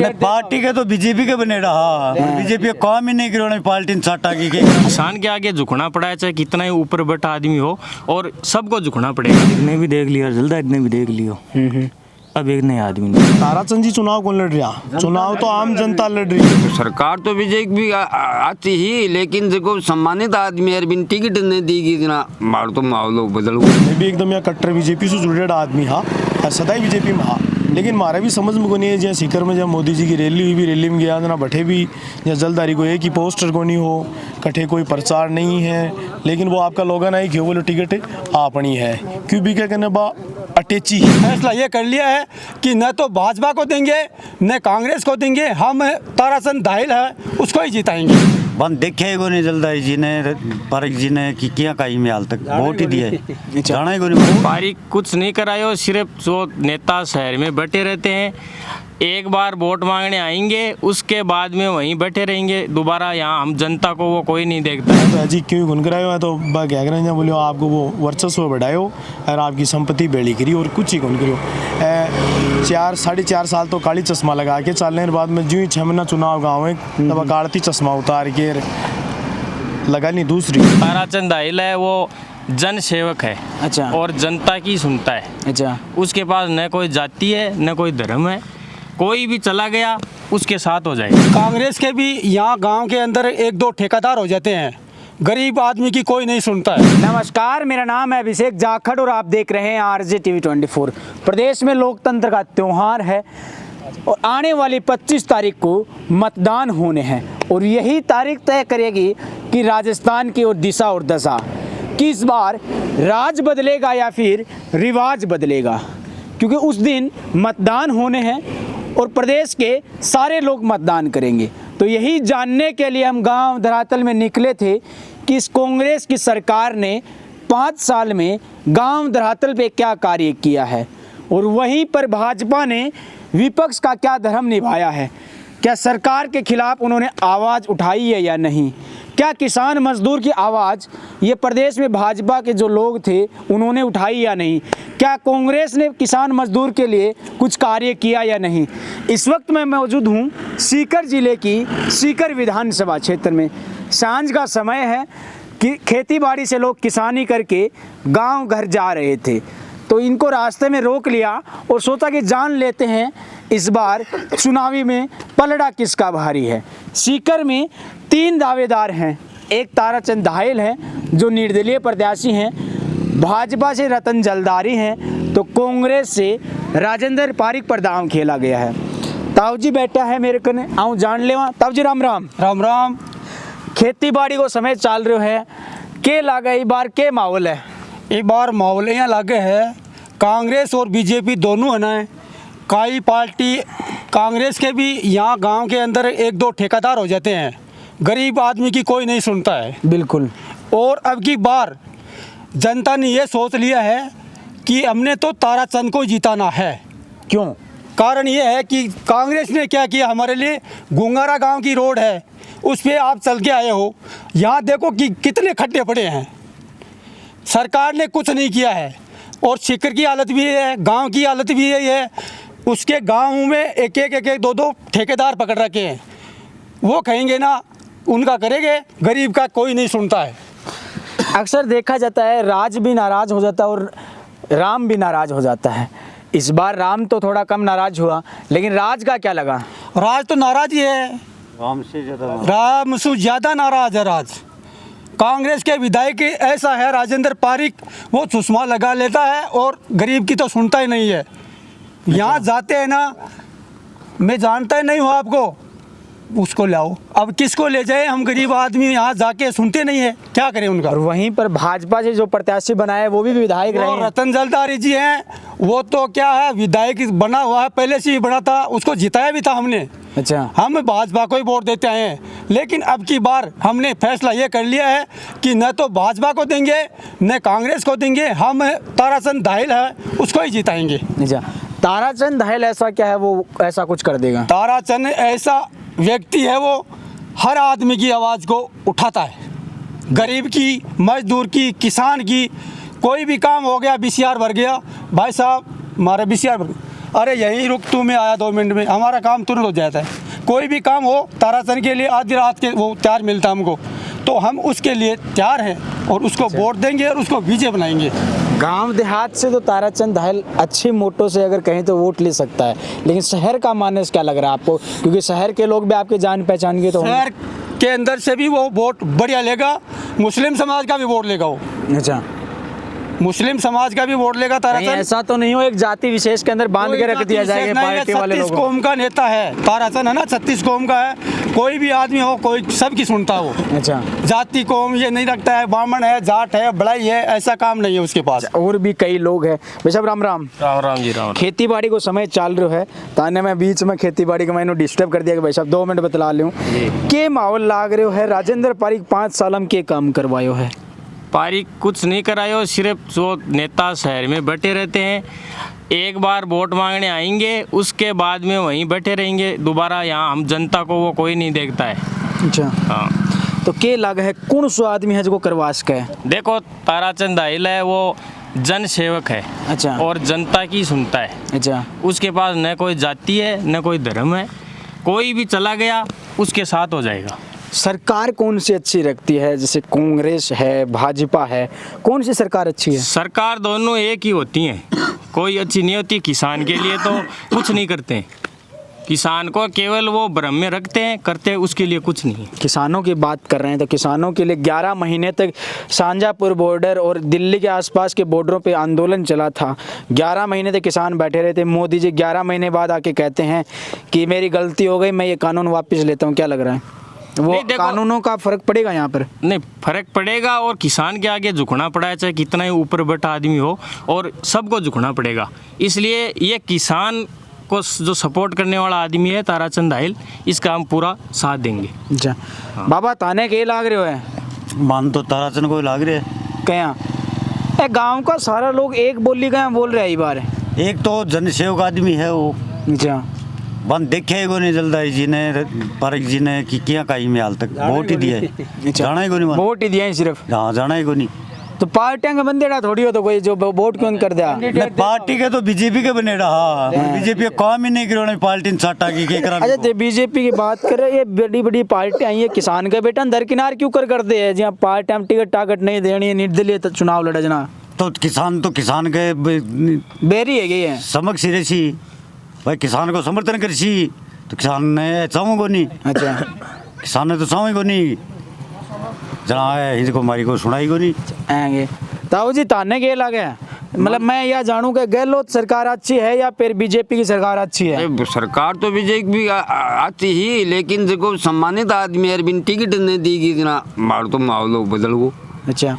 Party के तो BJP के बने रहा, बीजेपी का काम ही नहीं करो, पार्टी ने साटा की किसान के आगे झुकना पड़ा है, चाहे कितना ही ऊपर बैठा आदमी हो, और सबको झुकना पड़ेगा। इतने भी देख लिया जल्दा, इतने भी देख लियो। अब एक नया आदमी नहीं। ताराचंद जी चुनाव कौन लड़ रहा? चुनाव तो आम जनता लड़ रही है। सरकार तो बीजेपी भी आती ही, लेकिन देखो सम्मानित आदमी है, बिन टिकट नहीं दी इतना मार तो माहौल बदल गया। मैं भी एकदम यहाँ कट्टर बीजेपी से जुड़ेड़ा आदमी हाँ, सदाई बीजेपी में हाँ, लेकिन मारा भी समझ में को नहीं है। जहाँ सीकर में जब मोदी जी की रैली हुई भी, रैली में गया ना बैठे भी, जहाँ जल्दारी को एक ही पोस्टर को नहीं हो, कट्ठे कोई प्रचार नहीं है, लेकिन वो आपका लोगन आई क्यों बोलो टिकट अपनी है, क्यों भी क्या कहने बा अटेची। फैसला ये कर लिया है कि न तो भाजपा को देंगे न कांग्रेस को देंगे, हम ताराचंद दाहिल है उसको ही जिताएंगे। बंद देखे को नहीं जल्दारी जी ने, पारिक जी ने कि क्या कही में हाल तक वोट ही दिए, जाना ही को नहीं। पारिक कुछ नहीं करायो, सिर्फ जो नेता शहर में बैठे रहते हैं, एक बार वोट मांगने आएंगे, उसके बाद में वहीं बैठे रहेंगे दोबारा। यहाँ हम जनता को वो कोई नहीं देखता है। तो जी क्यों गुन करायो है तो क्या करें, बोलियो आपको वो वर्चस्व बढ़ायो और आपकी संपत्ति बेड़ी करी और कुछ ही गुन करो। 4-4.5 साल तो काली चश्मा लगा के चलने के बाद में जो ही 6 महीना चुनाव गाँव है तब काढ़ती चश्मा उतार के लगा नहीं दूसरी। ताराचंद दाहिल है वो जन सेवक है। अच्छा। और जनता की सुनता है। अच्छा। उसके पास न कोई जाति है न कोई धर्म है, कोई भी चला गया उसके साथ हो जाएगा। कांग्रेस के भी यहाँ गांव के अंदर 1-2 ठेकेदार हो जाते हैं, गरीब आदमी की कोई नहीं सुनता है। नमस्कार, मेरा नाम है अभिषेक जाखड़ और आप देख रहे हैं RJTV 24। प्रदेश में लोकतंत्र का त्यौहार है और आने वाली 25 तारीख को मतदान होने हैं और यही तारीख तय करेगी कि राजस्थान की और दिशा और दशा कि इस बार राज बदलेगा या फिर रिवाज बदलेगा, क्योंकि उस दिन मतदान होने हैं और प्रदेश के सारे लोग मतदान करेंगे। तो यही जानने के लिए हम गांव धरातल में निकले थे कि इस कांग्रेस की सरकार ने 5 साल में गांव धरातल पे क्या कार्य किया है और वहीं पर भाजपा ने विपक्ष का क्या धर्म निभाया है। क्या सरकार के खिलाफ उन्होंने आवाज़ उठाई है या नहीं? क्या किसान मजदूर की आवाज़ ये प्रदेश में भाजपा के जो लोग थे उन्होंने उठाई या नहीं? क्या कांग्रेस ने किसान मजदूर के लिए कुछ कार्य किया या नहीं? इस वक्त मैं मौजूद हूँ सीकर जिले की सीकर विधानसभा क्षेत्र में। सांझ का समय है कि खेतीबाड़ी से लोग किसानी करके गांव घर जा रहे थे, तो इनको रास्ते में रोक लिया और सोचा कि जान लेते हैं इस बार चुनावी में पलड़ा किसका भारी है। सीकर में 3 दावेदार हैं। एक ताराचंद दाहिल हैं जो निर्दलीय प्रत्याशी हैं, भाजपा से रतन जलदारी हैं, तो कांग्रेस से राजेंद्र पारिक पर दांव खेला गया है। ताऊ जी बैठा है मेरे कने, आऊँ जान ले। ताऊ जी राम राम। राम राम। खेती बाड़ी को समय चल रहे है, के लागे इस बार के माहौल है? एक बार माहौल यहाँ लागे है, कांग्रेस और बीजेपी दोनों है ना, कई पार्टी कांग्रेस के भी यहाँ गांव के अंदर 1-2 ठेकेदार हो जाते हैं, गरीब आदमी की कोई नहीं सुनता है। बिल्कुल। और अब की बार जनता ने ये सोच लिया है कि हमने तो ताराचंद को जिताना है। क्यों? कारण ये है कि कांग्रेस ने क्या किया, हमारे लिए गुंगारा गांव की रोड है उस पर आप चल के आए हो, यहाँ देखो कि कितने खड्डे पड़े हैं, सरकार ने कुछ नहीं किया है। और सीकर की हालत भी है, गांव की हालत भी यही है, उसके गांव में 1-2 ठेकेदार पकड़ रखे हैं, वो कहेंगे ना उनका करेंगे, गरीब का कोई नहीं सुनता है। अक्सर देखा जाता है राज भी नाराज़ हो जाता है और राम भी नाराज़ हो जाता है। इस बार राम तो थोड़ा कम नाराज़ हुआ, लेकिन राज का क्या लगा? राज तो नाराज ही है, राम से ज़्यादा नाराज है राज। कांग्रेस के विधायक ऐसा है राजेंद्र पारिक, वो चश्मा लगा लेता है और गरीब की तो सुनता ही नहीं है। यहाँ जाते हैं ना, मैं जानता ही नहीं हूँ आपको, उसको लाओ, अब किसको ले जाए, हम गरीब आदमी यहाँ जाके सुनते नहीं है, क्या करें उनका। और वहीं पर भाजपा से जो प्रत्याशी बनाए वो भी विधायक रहे हैं। रतन जलदारी जी हैं, वो तो क्या है विधायक बना हुआ है, पहले से ही बना था, उसको जिताया भी था हमने। अच्छा। हम भाजपा को ही वोट देते आए हैं, लेकिन अब की बार हमने फैसला ये कर लिया है कि न तो भाजपा को देंगे न कांग्रेस को देंगे, हम ताराचंद दाहिल है उसको ही जिताएंगे। अच्छा, ताराचंद दाहिल ऐसा क्या है वो ऐसा कुछ कर देगा? ताराचंद ऐसा व्यक्ति है, वो हर आदमी की आवाज़ को उठाता है, गरीब की, मजदूर की, किसान की, कोई भी काम हो गया, बीसीआर भर गया, भाई साहब हमारे बीसीआर भर, अरे यहीं रुक तू, मैं आया 2 मिनट में, हमारा काम तुरंत हो जाता है। कोई भी काम हो ताराचंद के लिए आधी रात के वो तैयार मिलता हमको, तो हम उसके लिए तैयार हैं और उसको वोट देंगे और उसको विजय बनाएंगे। गांव देहात से तो ताराचंद दाहिल अच्छी मोटो से अगर कहीं तो वोट ले सकता है, लेकिन शहर का मानने से क्या लग रहा है आपको? क्योंकि शहर के लोग भी आपके जान पहचान के तो होंगे। शहर के अंदर से भी वो वोट बढ़िया लेगा, मुस्लिम समाज का भी वोट लेगा वो, अच्छा, मुस्लिम समाज का भी वोट लेगा कहीं ताराचंद। ऐसा तो नहीं हो एक जाति विशेष के अंदर बांध के रख दिया जाएगा पार्टी वाले 36 लोगों? कौम का नेता है ताराचंद, है ना, 36 कौम का है, कोई भी आदमी हो कोई सबकी सुनता है वो। अच्छा, जाति कौम ये नहीं रखता है, ब्राह्मण है, जाट है, बड़ाई है, ऐसा काम नहीं है उसके पास। और भी कई लोग हैं। भाई साहब राम राम। राम राम जी, राम। खेती बाड़ी को समय चल रहा है, ताने मैं बीच में खेती बाड़ी का मैंने डिस्टर्ब कर दिया कि भाई साहब 2 मिनट बतला लूँ के माहौल लाग रहे हो है। राजेंद्र पारिक 5 साल में के काम करवायो है? पारिक कुछ नहीं करायो, सिर्फ जो नेता शहर में बैठे रहते हैं, एक बार वोट मांगने आएंगे उसके बाद में वहीं बैठे रहेंगे, दोबारा यहाँ हम जनता को वो कोई नहीं देखता है। अच्छा, हाँ, तो के लगा है कौन सो आदमी है जो करवास का है? देखो ताराचंद दाहिल है, वो जन सेवक है। अच्छा। और जनता की सुनता है। अच्छा, उसके पास न कोई जाति है न कोई धर्म है, कोई भी चला गया उसके साथ हो जाएगा। सरकार कौन सी अच्छी लगती है? जैसे कांग्रेस है, भाजपा है, कौन सी सरकार अच्छी है? सरकार दोनों एक ही होती हैं, कोई अच्छी नहीं होती। किसान के लिए तो कुछ नहीं करते हैं, किसान को केवल वो भ्रम में रखते हैं, करते उसके लिए कुछ नहीं है। किसानों की बात कर रहे हैं तो किसानों के लिए 11 महीने तक शाहजहाँपुर बॉर्डर और दिल्ली के आसपास के बॉर्डरों पे आंदोलन चला था। 11 महीने तक किसान बैठे रहे थे। मोदी जी 11 महीने बाद आके कहते हैं कि मेरी गलती हो गई, मैं ये कानून वापस लेता हूँ। क्या लग रहा है वो कानूनों का फर्क पड़ेगा यहाँ पर? नहीं, फर्क पड़ेगा, और किसान के आगे झुकना पड़ा है, चाहे कितना ही ऊपर बैठा आदमी हो, और सबको झुकना पड़ेगा। इसलिए ये किसान को जो सपोर्ट करने वाला आदमी है ताराचंद दाहिल, इसका हम पूरा साथ देंगे। अच्छा, बाबा ताने के लाग रहे हो है? मान तो ताराचंद को लाग रहे है। क्या गांव का सारा लोग एक बोली का बोल रहे हैं? बार एक तो जनसेवक आदमी है वो। अच्छा, बन देखे को नहीं जल्दारी जी ने, पारिक जी ने कि क्या कही में हाल तक वोट ही दिए, जाना ही को नहीं, वोट ही दिया है सिर्फ। हाँ, जाना ही को नहीं। तो पार्टियां का बंदेड़ा थोड़ी हो तो कोई जो वोट क्यों कर दिया? नहीं, पार्टी के तो बीजेपी के बनेड़ा। हाँ, बीजेपी काम ही नहीं करो, पार्टी ने चाटा की के करा। अच्छा, तो बीजेपी की बात कर रहे, ये बड़ी बड़ी पार्टी आई है, किसान का बेटा दरकिनार क्यों कर दे है? जहाँ पार्टी टिकट टाकट नहीं देनी, निर्दलीय चुनाव लड़ा जना, तो किसान के बेरी है ये समक्ष रेसी भाई, किसान को समर्थन करसी तो किसान ने चाहूँगो नहीं। अच्छा, किसान ने तो चाहूँगो नहीं, जना हिंद को मारी को सुनाई को नहीं आएंगे। ताऊ जी ताने के लगे, मतलब मैं यह जानूं कि गहलोत सरकार अच्छी है या फिर बीजेपी की सरकार अच्छी है? सरकार तो बीजेपी भी आती ही, लेकिन जो सम्मानित आदमी है बिन टिकट नहीं दी गई इतना मार तो माहौल बदल गो। अच्छा,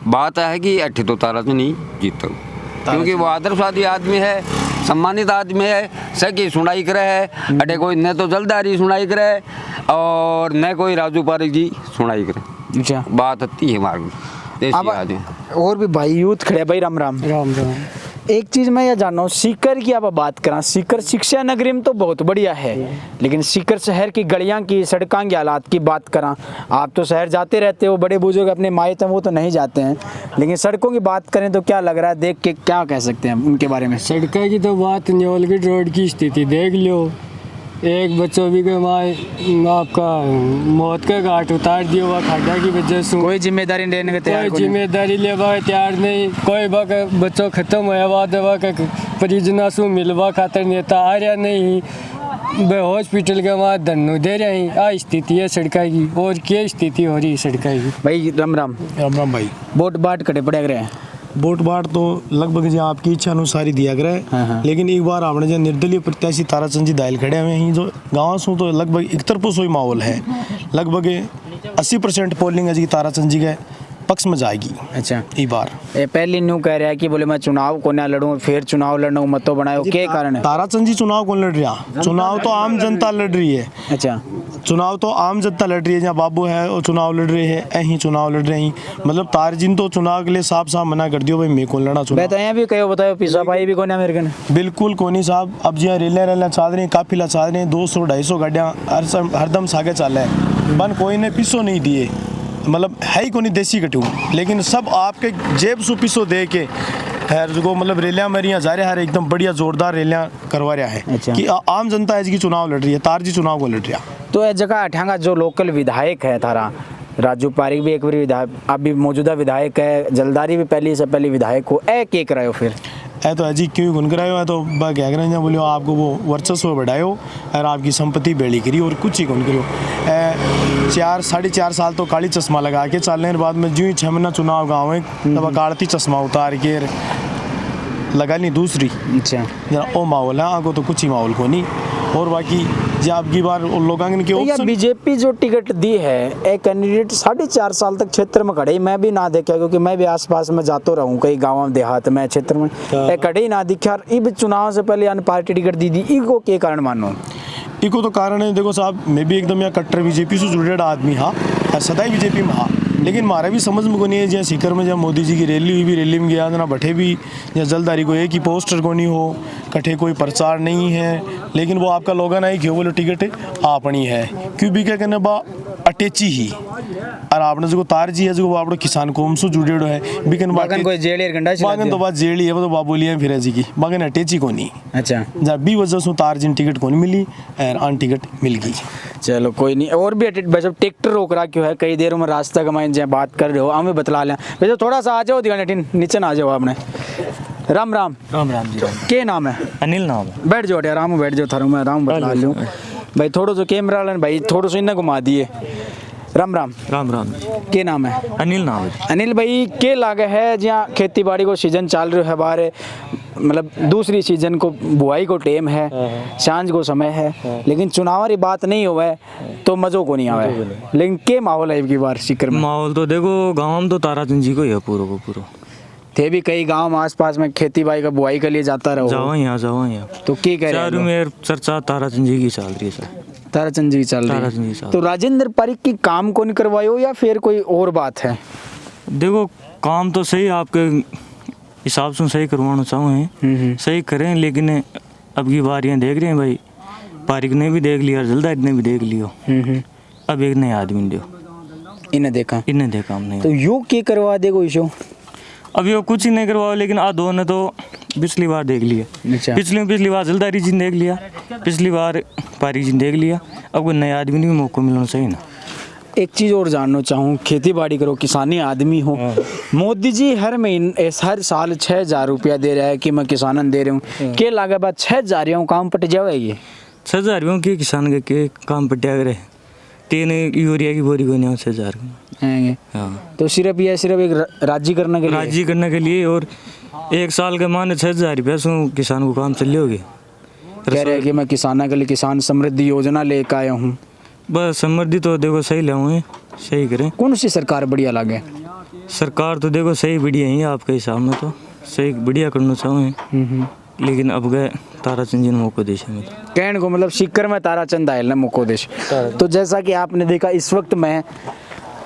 बात है कि अठे तो ताराचंद नहीं जीत, क्योंकि वो आदर्शवादी आदमी है, सम्मानित आदमी है, सकी सुनाई करे है। अटे कोई न तो जलदारी सुनाई करे और न कोई राजू पारिक जी सुनाई करे। अच्छा, बात आती है मार्ग अब और भी भाई यूथ खड़े। भाई राम राम। राम राम। एक चीज़ मैं यह जानना हूँ, सीकर की आप बात करा, सीकर शिक्षा नगरी में तो बहुत बढ़िया है, लेकिन सीकर शहर की गलियाँ की सड़कों की हालात की बात करा, आप तो शहर जाते रहते हो, बड़े बुजुर्ग अपने मायत हैं वो तो नहीं जाते हैं, लेकिन सड़कों की बात करें तो क्या लग रहा है, देख के क्या कह सकते हैं उनके बारे में? सड़क की तो बात न्योलगढ़ रोड की स्थिति देख लो, एक बच्चों भी के माए आपका मौत का घाट उतार दिया हुआ खड्डा की वजह से। कोई जिम्मेदारी लेने के तैयार कोई जिम्मेदारी लेवा तैयार नहीं, कोई बच्चों खत्म होया दवा का परिजना सु मिलवा खातर नेता आ रहा नहीं, हॉस्पिटल के वहाँ धन्नो दे रहे हैं। आ स्थिति है सड़क की, और क्या स्थिति हो रही है सड़क की? भाई राम राम। राम राम भाई। वोट बाट कटे पड़े रहे हैं, वोट बाट तो लगभग जो आपकी इच्छा अनुसार ही दिया करे। हाँ। लेकिन एक बार आपने जो निर्दलीय प्रत्याशी ताराचंद जी दाहिल खड़े हुए हैं, जो गाँव से तो लगभग एक तरफ सोई माहौल है, लगभग 80% पोलिंग है जी ताराचंद जी के पक्ष में जाएगी। अच्छा, एक बार ये पहले न्यू कह रहा है कि बोले मैं चुनाव को ना लड़ूं, फिर चुनाव लड़ना मतो बनाओ, क्या कारण है? ताराचंद जी चुनाव कौन लड़ रहा? चुनाव तो आम जनता लड़ रही है। अच्छा, चुनाव तो आम जनता लड़ रही है, जहाँ बाबू है वो चुनाव लड़ रहे हैं, यही चुनाव लड़ रहे हैं। मतलब तारजिन तो चुनाव के लिए साफ साफ मना कर दियो भाई, मैं कौन लड़ा चुनाव। बताया भी कहो, बताओ पिसा भाई भी कौन है अमेरिकन? बिल्कुल कोनी साहब। अब जी रेला चल रही, काफिला चल रहे, 200-250 गाड़ियाँ हरदम सागे चल रहे हैं, बन कोई ने पिसो नहीं दिए, मतलब है ही कोनी देसी कटू, लेकिन सब आपके जेब सु पिसो दे के है जो मतलब रैलियां मेरी यहाँ जा रहा है एकदम बढ़िया जोरदार रैलियां करवा रहा है अच्छा। कि आम जनता है इसकी चुनाव लड़ रही है, तारजी चुनाव को लड़ रहा। तो ये जगह अठांगा जो लोकल विधायक है थारा राजू पारिक भी एक बार विधायक, अभी मौजूदा विधायक है, जलदारी भी पहले से पहले विधायक हो, ए के करायो फिर है तो अजी क्यों गुन करायो है तो क्या करें जहाँ बोलियो आपको वो वर्चस्व बढ़ायो और आपकी संपत्ति बेड़ी करी और कुछ ही गुन करियो। 4-4.5 साल तो काली चश्मा लगा के चलने के बाद में जो ही 6 महीना चुनाव गाँव है तब काढ़ती चश्मा उतार के लगा ली दूसरी। अच्छा जरा ओ माहौल है आगो तो कुछ ही माहौल को नहीं। और बाकी जो आपकी बार लोगों ने तो या बीजेपी जो टिकट दी है एक कैंडिडेट 4.5 साल तक क्षेत्र में खड़े, मैं भी ना देखा क्योंकि मैं भी आसपास में जाता रहूँ कई गाँव देहात में क्षेत्र में खड़े ही ना दिखा। इब चुनाव से पहले अन्य पार्टी टिकट दी इको के कारण मानो इको तो कारण है देखो साहब मैं भी एकदम यहाँ कट्टर बीजेपी से जुड़ेड आदमी हाँ और सदा ही बीजेपी में हाँ, लेकिन मारा भी समझ में को नहीं है जहाँ सीकर में जब मोदी जी की रैली हुई भी रैली में गया ना बैठे भी जहाँ जल्दारी को एक ही पोस्टर को नहीं हो कटे कोई प्रचार नहीं है, लेकिन वो आपका लोगन आई क्यों बोलो टिकट आपनी है क्यों भी क्या कहने बा अटेची ही और आपने जो तार जी है जो आप किसान कौम से जुड़े है बिकन बागन कोई जेल गंडा बागन तो बात जेली है वो तो बाबोलियाँ फिर जी की बागन अटेची को नहीं। अच्छा जब भी वजह से तार जिन टिकट को नहीं मिली और अन टिकट मिल गई। चलो कोई नहीं। और भी जब ट्रैक्टर रोक रहा क्यों है कई देरों में रास्ता कमाए जहाँ बात कर रहे हो हमें बतला लें वैसे थोड़ा सा आ जाओ दिखा नीचे ना आ जाओ आपने। राम राम राम राम जी राम। के नाम है? अनिल नाम है। बैठ जाओ आराम बैठ जाओ थारू मैं आराम बतला लूँ भाई थोड़ा सा कैमरा वाला भाई थोड़ा सा इन्हें घुमा दिए। राम राम राम राम। के नाम है? अनिल नाम है। अनिल भाई के लागे है जहाँ खेती बाड़ी को सीजन चल रहा है बारे मतलब दूसरी सीजन को बुआई को टाइम है सांझ को समय है लेकिन चुनावी बात नहीं हुआ है तो मज़ो को नहीं आवा है, लेकिन के माहौल है की बार सीकर में? माहौल तो देखो गाँव में तो ताराचंद जी को ही है पूरा को पूरा। थे भी कई गांव आसपास में खेती बाड़ी का बुआई के लिए जाता रहो जाओ यहाँ तो क्या कह रहे हैं? मेरे चर्चा ताराचंद जी की चल रही है सर। ताराचंद जी चल ताराचंद रही जी है चल तो राजेंद्र पारिक की काम को नहीं करवायो या फिर कोई और बात है? देखो काम तो सही आपके हिसाब से सही करवाना चाहें सही करें, लेकिन अब की बारियाँ देख रहे हैं भाई पारिक ने भी देख लिया जल्दारी ने भी देख लियो अब एक नए आदमी दो इन्हें देखा हमने तो यू क्या करवा देगो इशो? अब ये कुछ ही नहीं करवाओ, लेकिन आ दो ने तो पिछली बार देख लिया। अच्छा। पिछली बार जल्दारी जी ने देख लिया, पिछली बार पारी जी ने देख लिया, अब कोई नए आदमी ने भी मौका मिलना चाहिए ना। एक चीज़ और जानना चाहूँ, खेती बाड़ी करो किसानी आदमी हो, मोदी जी हर साल 6,000 रुपया दे रहा है कि मैं किसानन दे रहा हूँ के लागे बात 6,000 काम पट जावे ये 6,000 के किसान के काम पटिया करे 3 यूरिया की बोरी को नहीं 6,000 हाँ। तो सिर्फ एक राजी करने के लिए और 1 साल के मान 6,000 रुपया से किसान को काम चल होगे। कह रहे हैं कि मैं किसानों के लिए किसान समृद्धि योजना लेकर आया हूँ। बस समृद्धि तो देखो सही लाऊँ सही करें। कौन सी सरकार बढ़िया लगे? सरकार तो देखो सही बढ़िया ही है आपके हिसाब में तो सही बढ़िया करना चाहें, लेकिन अब गए ताराचंद जी ने मौका देश में कहने को मतलब सीकर में ताराचंद आयल ने मौका देश। तो जैसा कि आपने देखा इस वक्त मैं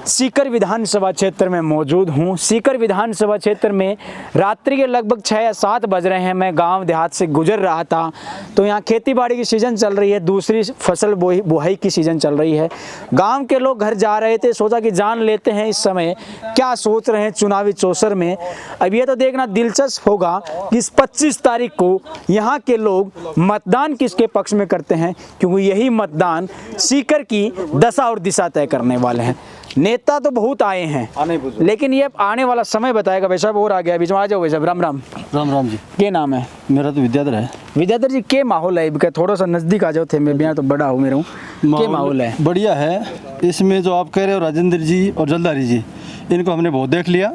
सीकर विधानसभा क्षेत्र में मौजूद हूँ। सीकर विधानसभा क्षेत्र में रात्रि के लगभग 6 या 7 बज रहे हैं। मैं गांव देहात से गुजर रहा था तो यहाँ खेती बाड़ी की सीज़न चल रही है, दूसरी फसल बुआई की सीज़न चल रही है। गांव के लोग घर जा रहे थे, सोचा कि जान लेते हैं इस समय क्या सोच रहे हैं चुनावी चौसर में। अब ये तो देखना दिलचस्प होगा कि इस 25 तारीख को यहाँ के लोग मतदान किसके पक्ष में करते हैं, क्योंकि यही मतदान सीकर की दशा और दिशा तय करने वाले हैं। नेता तो बहुत आए हैं लेकिन ये आने वाला समय बताएगा। भाई साहब और आ गया बीच में, आ जाओ भाई साहब। राम राम। राम राम जी। क्या नाम है? मेरा तो विद्याधर है। विद्याधर जी के माहौल है? थोड़ा सा नज़दीक आ जाओ थे, मैं भी यहाँ तो बड़ा हूँ मेरा हूँ। क्या माहौल है? बढ़िया है। इसमें जो आप कह रहे हो राजेंद्र जी और जलदारी जी, इनको हमने बहुत देख लिया।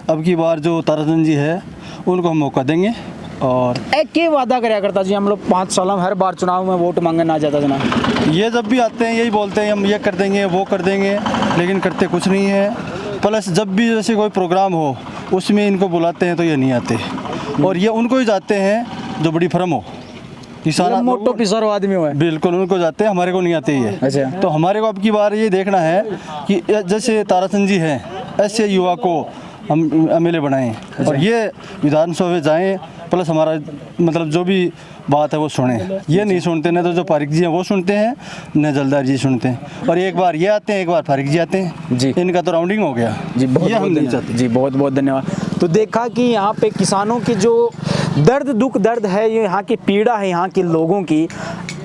अब की बार जो ताराचंद जी है उनको हम मौका देंगे। और क्या वादा कराया करता जी हम लोग 5 साल में हर बार चुनाव में वोट मांगने ना जाता जना? ये जब भी आते हैं यही बोलते हैं हम ये कर देंगे वो कर देंगे, लेकिन करते कुछ नहीं है। प्लस जब भी जैसे कोई प्रोग्राम हो उसमें इनको बुलाते हैं तो ये नहीं आते, और ये उनको ही जाते हैं जो बड़ी फर्म हो, किसान मोटो पिसारो आदमी हो। बिल्कुल उनको जाते हैं, हमारे को नहीं आते ये। अच्छा। तो हमारे को अब की बार ये देखना है कि जैसे ताराचंद जी हैं ऐसे युवा को हम MLA बनाएं और ये विधानसभा में जाएं। प्लस हमारा मतलब जो भी बात है वो सुने, ये नहीं सुनते, न तो जो फारिक जी हैं वो सुनते हैं, न जलदार जी सुनते हैं, और एक बार ये आते हैं, एक बार फारिक जी आते हैं जी। इनका तो राउंडिंग हो गया जी। बहुत ये हम बहुत नहीं धन्यवाद चाहते। जी, बहुत बहुत धन्यवाद। तो देखा कि यहाँ पे किसानों की जो दर्द है, ये यहाँ की पीड़ा है, यहाँ के लोगों की,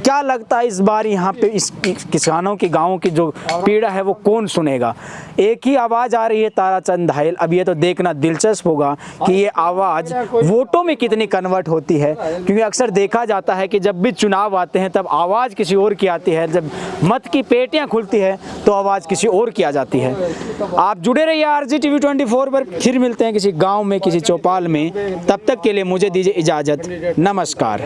क्या लगता है इस बार यहाँ पे इस किसानों की गाँव की जो पीड़ा है वो कौन सुनेगा? एक ही आवाज़ आ रही है ताराचंद धायल। अब ये तो देखना दिलचस्प होगा कि ये आवाज़ वोटों में कितनी कन्वर्ट होती है, क्योंकि अक्सर देखा जाता है कि जब भी चुनाव आते हैं तब आवाज़ किसी और की आती है, जब मत की पेटियाँ खुलती है तो आवाज़ किसी और की आ जाती है। आप जुड़े रहिए RGTV 24 पर, फिर मिलते हैं किसी गाँव में, किसी चौपाल में। तब तक के लिए मुझे दीजिए इजाज़त, नमस्कार।